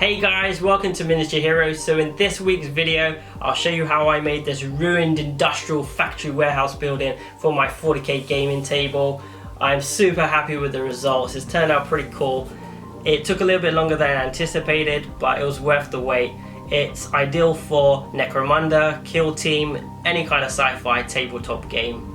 Hey guys, welcome to Miniature Heroes. So in this week's video, I'll show you how I made this ruined industrial factory warehouse building for my 40k gaming table. I'm super happy with the results. It's turned out pretty cool. It took a little bit longer than I anticipated, but it was worth the wait. It's ideal for Necromunda, Kill Team, any kind of sci-fi tabletop game.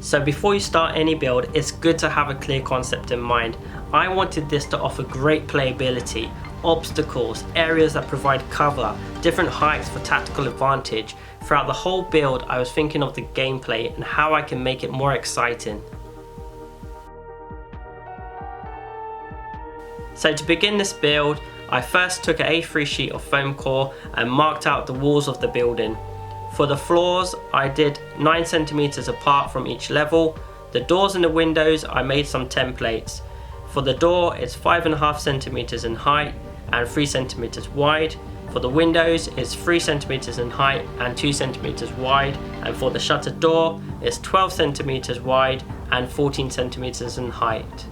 So before you start any build, it's good to have a clear concept in mind. I wanted this to offer great playability, obstacles, areas that provide cover, different heights for tactical advantage. Throughout the whole build, I was thinking of the gameplay and how I can make it more exciting. So to begin this build, I first took an A3 sheet of foam core and marked out the walls of the building. For the floors, I did 9 centimeters apart from each level. The doors and the windows, I made some templates. For the door, it's 5.5 centimeters in height and 3 centimeters wide. For the windows, it's 3 centimeters in height and 2 centimeters wide. And for the shutter door, it's 12 centimeters wide and 14 centimeters in height.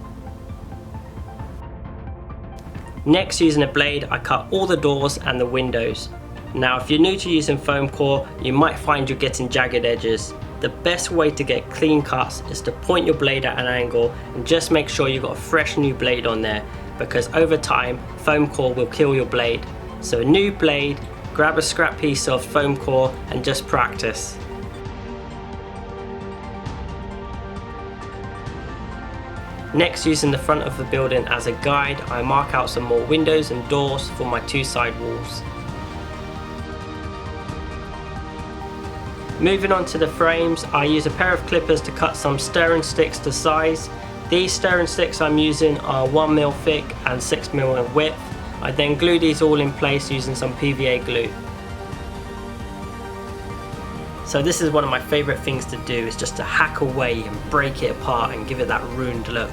Next, using a blade, I cut all the doors and the windows. Now, if you're new to using foam core, you might find you're getting jagged edges. The best way to get clean cuts is to point your blade at an angle and just make sure you've got a fresh new blade on there, because over time, foam core will kill your blade. So a new blade, grab a scrap piece of foam core and just practice. Next, using the front of the building as a guide, I mark out some more windows and doors for my 2 side walls. Moving on to the frames, I use a pair of clippers to cut some stirring sticks to size. These stirring sticks I'm using are 1mm thick and 6mm in width. I then glue these all in place using some PVA glue. So this is one of my favourite things to do, is just to hack away and break it apart and give it that ruined look.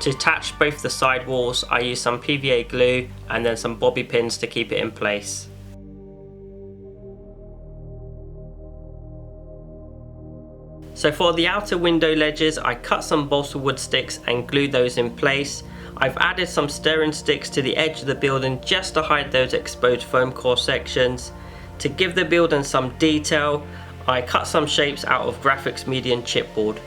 To attach both the side walls, I use some PVA glue and then some bobby pins to keep it in place. So for the outer window ledges, I cut some balsa wood sticks and glued those in place. I've added some stirring sticks to the edge of the building just to hide those exposed foam core sections. To give the building some detail, I cut some shapes out of graphics medium chipboard.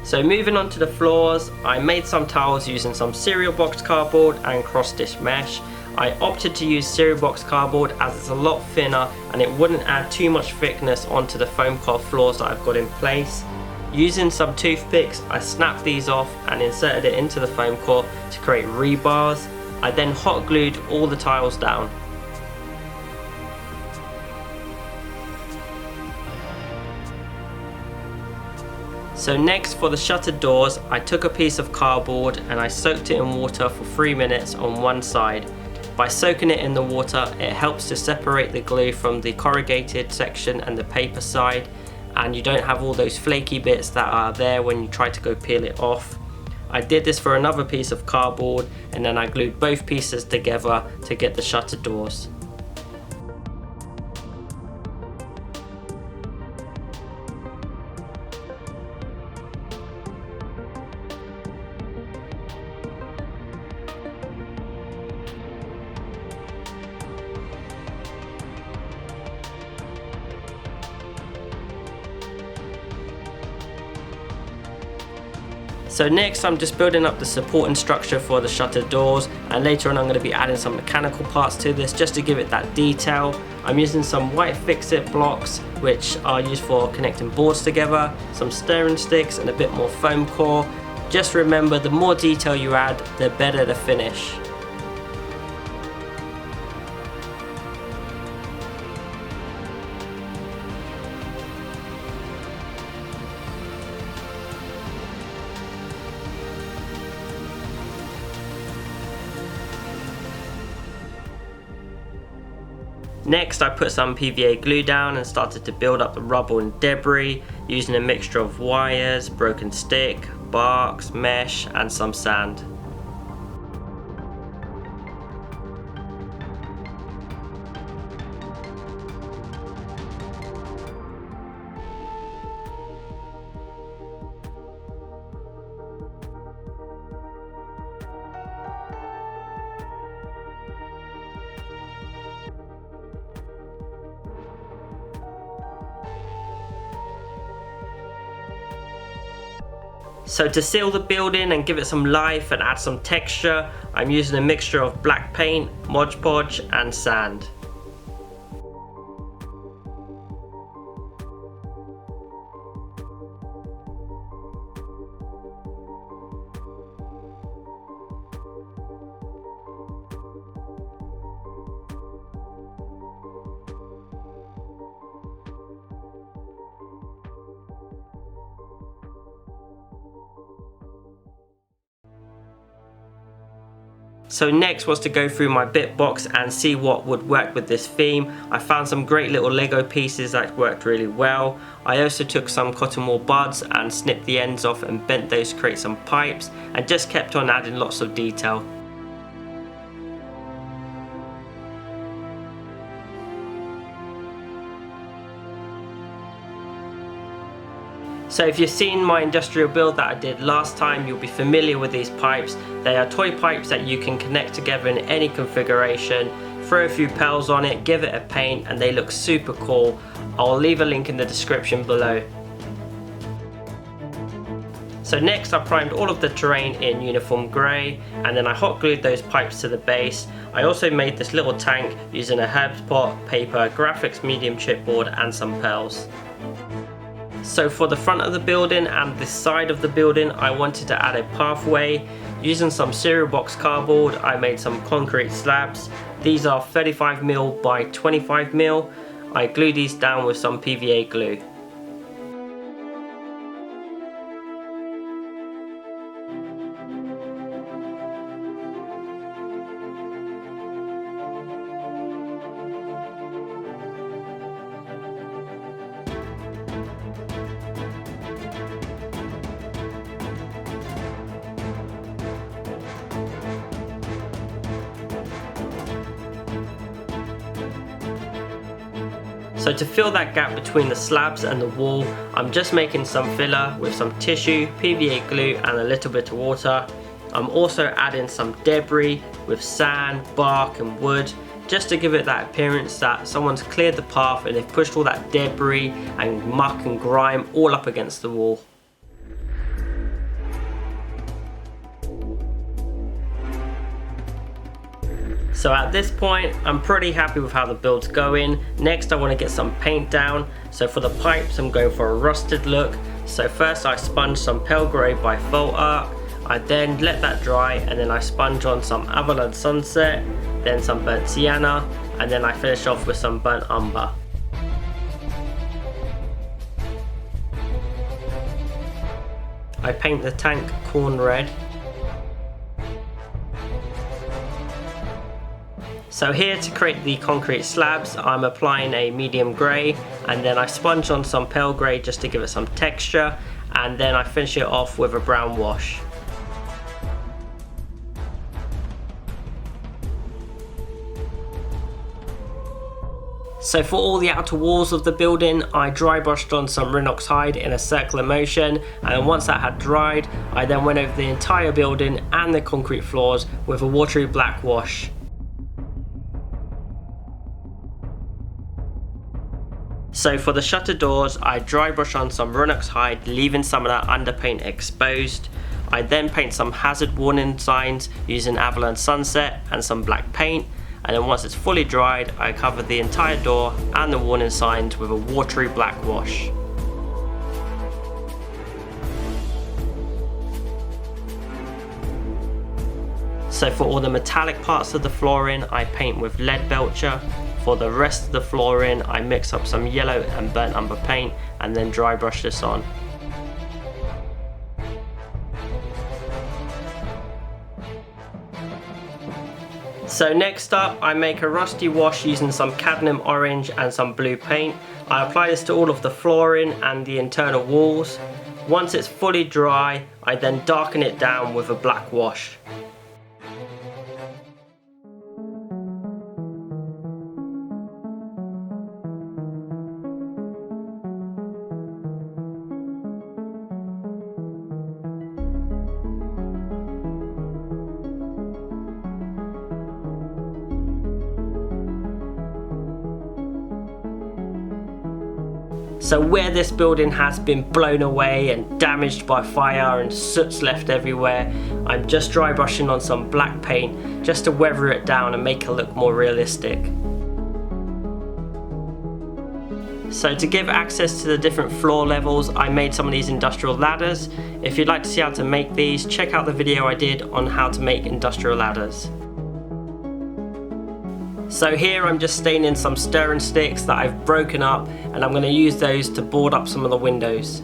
So moving on to the floors, I made some tiles using some cereal box cardboard and cross stitch mesh. I opted to use cereal box cardboard as it's a lot thinner and it wouldn't add too much thickness onto the foam core floors that I've got in place. Using some toothpicks, I snapped these off and inserted it into the foam core to create rebars. I then hot glued all the tiles down. So next, for the shutter doors, I took a piece of cardboard and I soaked it in water for 3 minutes on one side. By soaking it in the water, it helps to separate the glue from the corrugated section and the paper side, and you don't have all those flaky bits that are there when you try to go peel it off. I did this for another piece of cardboard and then I glued both pieces together to get the shutter doors. So next, I'm just building up the supporting structure for the shutter doors, and later on I'm going to be adding some mechanical parts to this just to give it that detail. I'm using some white fix-it blocks which are used for connecting boards together, some stirring sticks and a bit more foam core. Just remember, the more detail you add, the better the finish. Next I put some PVA glue down and started to build up the rubble and debris using a mixture of wires, broken stick, barks, mesh and some sand. So to seal the building and give it some life and add some texture, I'm using a mixture of black paint, Mod Podge and sand. So next was to go through my bit box and see what would work with this theme. I found some great little Lego pieces that worked really well. I also took some cotton wool buds and snipped the ends off and bent those to create some pipes and just kept on adding lots of detail. So if you've seen my industrial build that I did last time, you'll be familiar with these pipes. They are toy pipes that you can connect together in any configuration. Throw a few pearls on it, give it a paint, and they look super cool. I'll leave a link in the description below. So next I primed all of the terrain in uniform grey, and then I hot glued those pipes to the base. I also made this little tank using a herbs pot, paper, graphics medium chipboard and some pearls. So for the front of the building and the side of the building, I wanted to add a pathway. Using some cereal box cardboard, I made some concrete slabs. These are 35mm by 25mm. I glued these down with some PVA glue. So to fill that gap between the slabs and the wall, I'm just making some filler with some tissue, PVA glue and a little bit of water. I'm also adding some debris with sand, bark and wood, just to give it that appearance that someone's cleared the path and they've pushed all that debris and muck and grime all up against the wall. So at this point, I'm pretty happy with how the build's going. Next, I want to get some paint down. So for the pipes, I'm going for a rusted look. So first I sponge some pale grey by Fault Arc. I then let that dry and then I sponge on some Avalanche Sunset, then some burnt sienna, and then I finish off with some burnt umber. I paint the tank corn red. So here to create the concrete slabs, I'm applying a medium grey and then I sponge on some pale grey just to give it some texture, and then I finish it off with a brown wash. So for all the outer walls of the building, I dry brushed on some Rhinox hide in a circular motion, and once that had dried, I then went over the entire building and the concrete floors with a watery black wash. So for the shutter doors, I dry brush on some Rhinox hide, leaving some of that underpaint exposed. I then paint some hazard warning signs using Avalanche Sunset and some black paint, and then once it's fully dried, I cover the entire door and the warning signs with a watery black wash. So for all the metallic parts of the flooring, I paint with lead belcher. For the rest of the flooring, I mix up some yellow and burnt umber paint and then dry brush this on. So next up, I make a rusty wash using some cadmium orange and some blue paint. I apply this to all of the flooring and the internal walls. Once it's fully dry, I then darken it down with a black wash. So where this building has been blown away and damaged by fire and soot's left everywhere, I'm just dry brushing on some black paint just to weather it down and make it look more realistic. So to give access to the different floor levels, I made some of these industrial ladders. If you'd like to see how to make these, check out the video I did on how to make industrial ladders. So here I'm just staining some stirring sticks that I've broken up, and I'm going to use those to board up some of the windows.